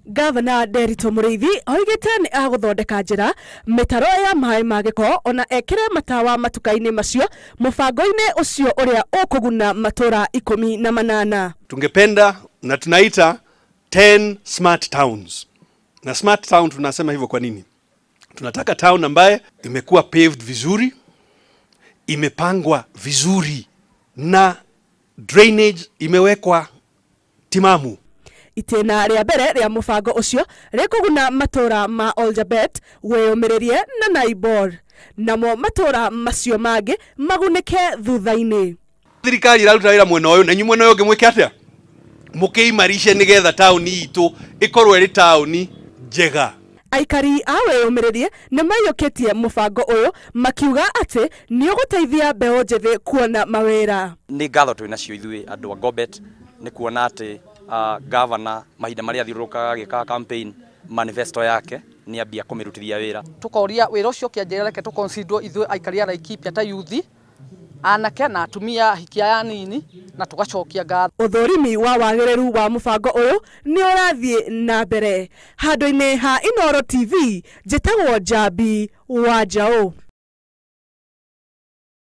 Gavana Derito Muriithi oigite ni aguthondeka njira mitaro ya mai magiko ona ekire matawa matukaini macio mubango-ini ucio uria ukuguna matura 18. Tungependa na tunaita 10 smart towns. Na smart town tunasema hivyo kwa nini? Tunataka town ambaye imekuwa paved vizuri, imepangwa vizuri na drainage imewekwa timamu. Itena ria mbere ria mubango ucio rikuguna matura ma Oljabet, Weyumiririe na Naibor. Namo matura macio mangi magunike thutha-ini. Thirikari iraruta wira mwena uyu na nyu mwena uyu ngimwike atia mukiimarishe nigetha tauni itu ikorwo iri tauni njega. Aikari a Weyumiririe ni mayukitie mubango uyu makiuga ati ni uguteithia mbeu njithi kuona mawira. Ni ngatho twinacio ithui andu a Gobet ni kuona ati governor mahinda maria thirurukaga gika campaign manifesto yake ni ambia kumirutithia wira. Tukoria wira ucio kianjereke tu consider ithui aikari a Laikipia ta yuthi anake na atumia hikia ya nini na tugacokia ngatho. Uthurimi wa wagiriru wa mubango uyu ni urathie na mbere. Handu-ini ha Inooro TV, njitagwo Jambi wa Njau.